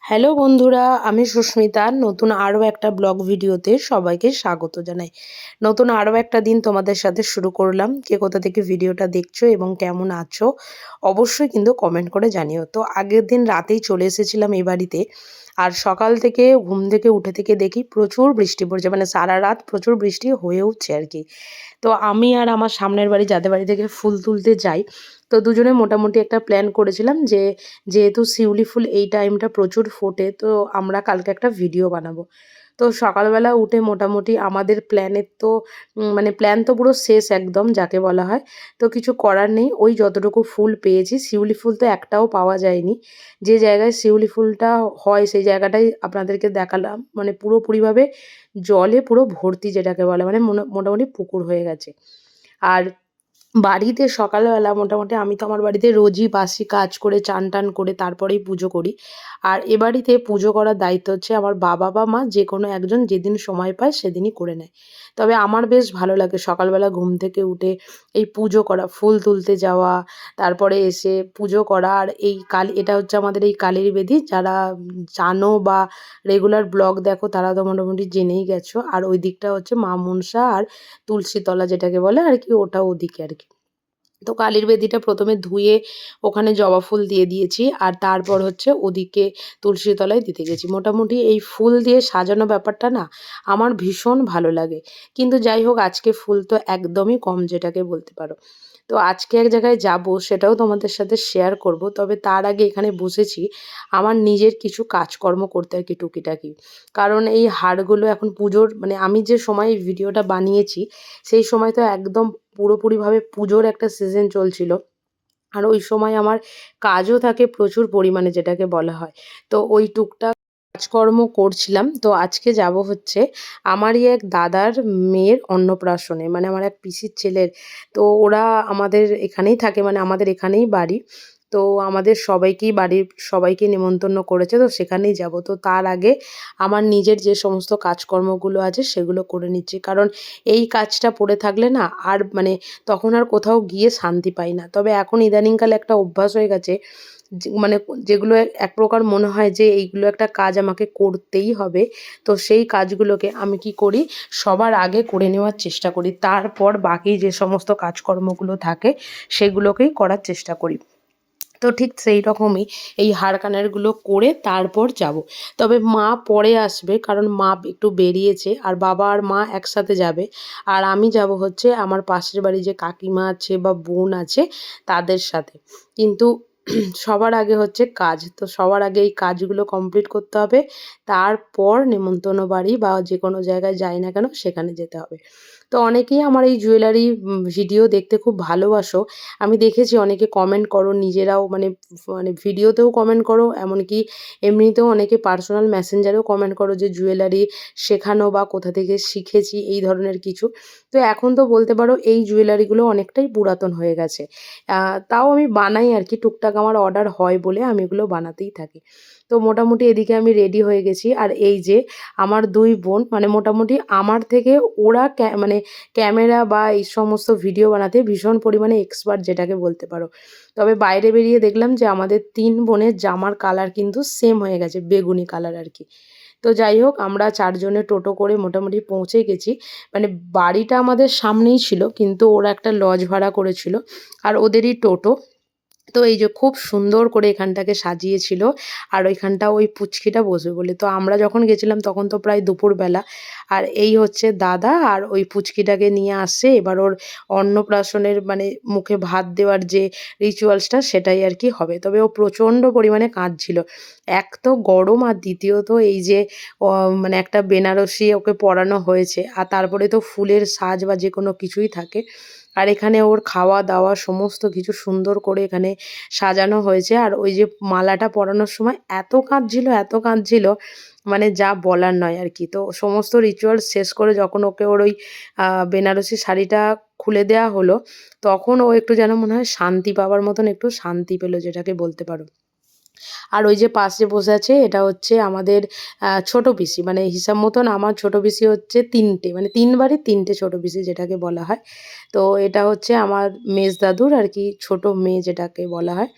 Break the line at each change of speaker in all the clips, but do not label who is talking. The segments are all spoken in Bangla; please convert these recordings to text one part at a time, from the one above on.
হ্যালো বন্ধুরা, আমি সুস্মিতা। নতুন আরও একটা ব্লগ ভিডিওতে সবাইকে স্বাগত জানাই। নতুন আরও একটা দিন তোমাদের সাথে শুরু করলাম। কে কোথা থেকে ভিডিওটা দেখছো এবং কেমন আছো অবশ্যই কিন্তু কমেন্ট করে জানিও। তো আগের দিন রাতেই চলে এসেছিলাম এই বাড়িতে। আর সকাল থেকে ঘুম থেকে উঠে থেকে দেখি প্রচুর বৃষ্টি পড়ছে, মানে সারা রাত প্রচুর বৃষ্টি হয়ে উঠছে আর কি। তো আমি আর আমার সামনের বাড়ি যাদের বাড়ি থেকে ফুল তুলতে যাই, তো দুজনে মোটামুটি একটা প্ল্যান করেছিলাম যে যেহেতু শিউলি ফুল এই টাইমটা প্রচুর ফোটে, তো আমরা কালকে একটা ভিডিও বানাবো। তো সকালবেলা উঠে মোটামুটি আমাদের প্ল্যানের তো মানে প্ল্যান তো পুরো শেষ একদম যাকে বলা হয়। তো কিছু করার নেই, ওই যতটুকু ফুল পেয়েছি, শিউলি ফুল তো একটাও পাওয়া যায়নি। যে জায়গায় শিউলি ফুলটা হয় সেই জায়গাটাই আপনাদেরকে দেখালাম, মানে পুরোপুরিভাবে জলে পুরো ভর্তি যেটাকে বলে, মানে মোটামুটি পুকুর হয়ে গেছে। আর বাড়িতে সকালবেলা মোটামুটি আমি তো আমার বাড়িতে রোজই বাসি কাজ করে চান টান করে তারপরেই পুজো করি। আর এ বাড়িতে পুজো করার দায়িত্ব হচ্ছে আমার বাবা বা মা, যে কোনো একজন যেদিন সময় পায় সেদিনই করে নেয়। তবে আমার বেশ ভালো লাগে সকালবেলা ঘুম থেকে উঠে এই পুজো করা, ফুল তুলতে যাওয়া, তারপরে এসে পুজো করা। আর এই এটা হচ্ছে আমাদের এই কালীর বেদি, যারা জানো বা রেগুলার ব্লগ দেখো তারা তো মোটামুটি জেনেই গেছো। আর ওই দিকটা হচ্ছে মা মনসা আর তুলসীতলা যেটাকে বলে আর কি, ওটা ওদিকে আর কি। তো কালীর বেদিটা প্রথমে ধুয়ে ওখানে জবা ফুল দিয়ে দিয়েছি, আর তারপর হচ্ছে ওদিকে তুলসী তলায় দিতে গেছি। মোটামুটি এই ফুল দিয়ে সাজানো ব্যাপারটা না আমার ভীষণ ভালো লাগে। কিন্তু যাই হোক, আজকে ফুল তো একদমই কম যেটাকে বলতে পারো। তো আজকে এক জায়গায় যাব, সেটাও তোমাদের সাথে শেয়ার করব। তবে তার আগে এখানে বসেছি আমার নিজের কিছু কাজকর্ম করতে আর কি, টুকিটাকি। কারণ এই হারগুলো এখন পুজোর, মানে আমি যে সময় এই ভিডিওটা বানিয়েছি সেই সময় তো একদম পুরোপুরিভাবে পুজোর একটা সিজন চলছিল। আর ওই সময় আমার কাজও থাকে প্রচুর পরিমাণে যেটাকে বলা হয়। তো ওই টুকটাক কাজকর্ম করছিলাম। তো আজকে যাব হচ্ছে আমারই এক দাদার মেয়ের অন্নপ্রাশনে, মানে আমার এক পিসির ছেলের। তো ওরা আমাদের এখানেই থাকে, মানে আমাদের এখানেই বাড়ি। তো আমাদের সবাইকেই, বাড়ির সবাইকে নেমন্তন্ন করেছে, তো সেখানেই যাব। তো তার আগে আমার নিজের যে সমস্ত কাজকর্মগুলো আছে সেগুলো করে নিচ্ছি। কারণ এই কাজটা পড়ে থাকলে না আর মানে তখন আর কোথাও গিয়ে শান্তি পাই না। তবে এখন ইদানিংকালে একটা অভ্যাস হয়ে গেছে, মানে যেগুলো এক প্রকার মনে হয় যে এইগুলো একটা কাজ আমাকে করতেই হবে। তো সেই কাজগুলোকে আমি কি করি, সবার আগে করে নেওয়ার চেষ্টা করি। তারপর বাকি যে সমস্ত কাজকর্মগুলো থাকে সেগুলোকেই করার চেষ্টা করি। তো ঠিক সেই রকমই এই হার কানেরগুলো করে তারপর যাব। তবে মা পরে আসবে, কারণ মা একটু বেরিয়েছে, আর বাবা আর মা একসাথে যাবে। আর আমি যাব হচ্ছে আমার পাশের বাড়ি যে কাকিমা আছে বা বোন আছে তাদের সাথে। কিন্তু সবার আগে হচ্ছে কাজ, তো সবার আগে এই কাজগুলো কমপ্লিট করতে হবে। তারপর নেমন্তন্ন বাড়ি বা যে কোনো জায়গায় যাই না কেন সেখানে যেতে হবে। তো অনেকেই আমার এই জুয়েলারি ভিডিও দেখতে খুব ভালোবাসো। আমি দেখেছি অনেকে কমেন্ট করো নিজেরাও, মানে মানে ভিডিওতেও কমেন্ট করো, এমনকি এমনিতেও অনেকে পার্সোনাল মেসেঞ্জারেও কমেন্ট করো যে জুয়েলারি শেখানো বা কোথা থেকে শিখেছি এই ধরনের কিছু। তো এখন তো বলতে পারো এই জুয়েলারিগুলো অনেকটাই পুরাতন হয়ে গেছে। তাও আমি বানাই আর কি, টুকটাক আমার অর্ডার হয় বলে আমি এগুলো বানাতেই থাকি। তো মোটামুটি এদিকে আমি রেডি হয়ে গেছি। আর এই যে আমার ২ বোন, মানে মোটামুটি আমার থেকে ওরা মানে ক্যামেরা বা এই সমস্ত ভিডিও বানাতে ভীষণ পরিমাণে এক্সপার্ট যেটাকে বলতে পারো। তবে বাইরে বেরিয়ে দেখলাম যে আমাদের ৩ বোনের জামার কালার কিন্তু সেম হয়ে গেছে, বেগুনি কালার আর কি। তো যাই হোক, আমরা ৪ জনে টোটো করে মোটামুটি পৌঁছে গেছি। মানে বাড়িটা আমাদের সামনেই ছিল, কিন্তু ওরা একটা লজ ভাড়া করেছিল আর ওদেরই টোটো। তো এই যে খুব সুন্দর করে এখানটাকে সাজিয়েছিল, আর ওইখানটা ওই পুচকিটা বসবে বলে। তো আমরা যখন গেছিলাম তখন তো প্রায় দুপুরবেলা। আর এই হচ্ছে দাদা, আর ওই পুচকিটাকে নিয়ে আসছে এবার ওর অন্নপ্রাশনের, মানে মুখে ভাত দেওয়ার যে রিচুয়ালসটা সেটাই আর কি হবে। তবে ও প্রচণ্ড পরিমাণে কাঁদছিল। এক তো গরম, আর দ্বিতীয়ত এই যে মানে একটা বেনারসি ওকে পরানো হয়েছে, আর তারপরে তো ফুলের সাজ বা যে কোনো কিছুই থাকে। আর এখানে ওর খাওয়া দাওয়া সমস্ত কিছু সুন্দর করে এখানে সাজানো হয়েছে। আর ওই যে মালাটা পরানোর সময় এত কাঁদছিল, এত কাঁদছিল, মানে যা বলার নয় আর কি। তো সমস্ত রিচুয়ালস শেষ করে যখন ওকে ওর ওই বেনারসি শাড়িটা খুলে দেওয়া হলো, তখন ও একটু যেন মনে হয় শান্তি পাওয়ার মতন একটু শান্তি পেলো যেটাকে বলতে পারো। আর ওই যে পাশে বসে আছে এটা হচ্ছে আমাদের ছোট পিসি, মানে হিসাব মতন আমার ছোট পিসি হচ্ছে ৩টে, মানে ৩ বাড়ির ৩টে ছোট পিসি যেটাকে বলা হয়। তো এটা হচ্ছে আমার মেজ দাদুর আর কি ছোট মেয়ে যেটাকে বলা হয়।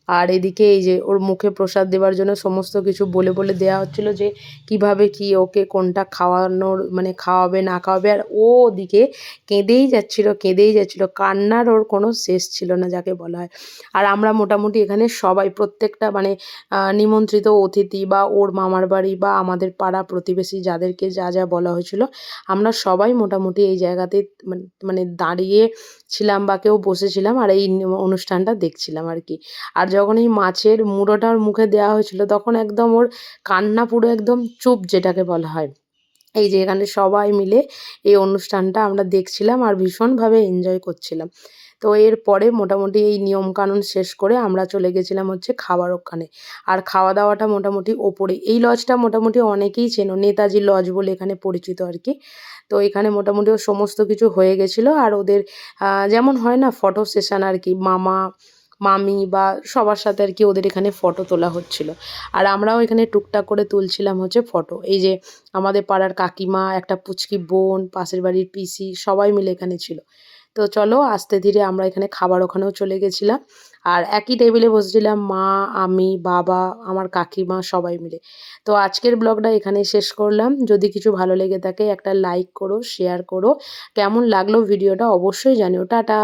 আর এদিকে এই যে ওর মুখে প্রসাদ দেওয়ার জন্য সমস্ত কিছু বলে বলে দেওয়া হচ্ছিল যে কিভাবে কি ওকে কোনটা খাওয়ানোর মানে খাওয়াবে না খাওয়াবে। আর ও ওদিকে কেঁদেই যাচ্ছিল, কান্নার ওর কোনো শেষ ছিল না যাকে বলা হয়। আর আমরা মোটামুটি এখানে সবাই প্রত্যেকটা মানে নিমন্ত্রিত অতিথি বা ওর মামার বাড়ি বা আমাদের পাড়া প্রতিবেশী যাদেরকে যা যা বলা হয়েছিল, আমরা সবাই মোটামুটি এই জায়গাতে মানে দাঁড়িয়ে ছিলাম বা কেউ বসেছিলাম আর এই অনুষ্ঠানটা দেখছিলাম আর কি। আর যখন এই মাছের মুড়োটা ওর মুখে দেওয়া হয়েছিল তখন একদম ওর কান্না পুরো একদম চুপ যেটাকে বলা হয়। এই যে এখানে সবাই মিলে এই অনুষ্ঠানটা আমরা দেখছিলাম আর ভীষণভাবে এনজয় করছিলাম। তো এরপরে মোটামুটি এই নিয়মকানুন শেষ করে আমরা চলে গেছিলাম হচ্ছে খাবার ওখানে। আর খাওয়া দাওয়াটা মোটামুটি ওপরে, এই লজটা মোটামুটি অনেকেই চেনো, নেতাজি লজ বলে এখানে পরিচিত আর কি। তো এখানে মোটামুটি সমস্ত কিছু হয়ে গেছিলো আর ওদের যেমন হয় না ফটো সেশন আর কি, মামা মামি বা সবার সাথে আর কি ওদের এখানে ফটো তোলা হচ্ছিল। আর আমরাও এখানে টুকটাক করে তুলছিলাম হচ্ছে ফটো। এই যে আমাদের পাড়ার কাকিমা, একটা পুচকি বোন, পাশের বাড়ির পিসি সবাই মিলে এখানে ছিল। তো চলো আস্তে ধীরে আমরা এখানে খাবার ওখানেও চলে গেছিলাম। আর একই টেবিলে বসেছিলাম মা, আমি, বাবা, আমার কাকিমা সবাই মিলে। তো আজকের ব্লগটা এখানেই শেষ করলাম। যদি কিছু ভালো লেগে থাকে একটা লাইক করো, শেয়ার করো। কেমন লাগলো ভিডিওটা অবশ্যই জানিও। টাটা।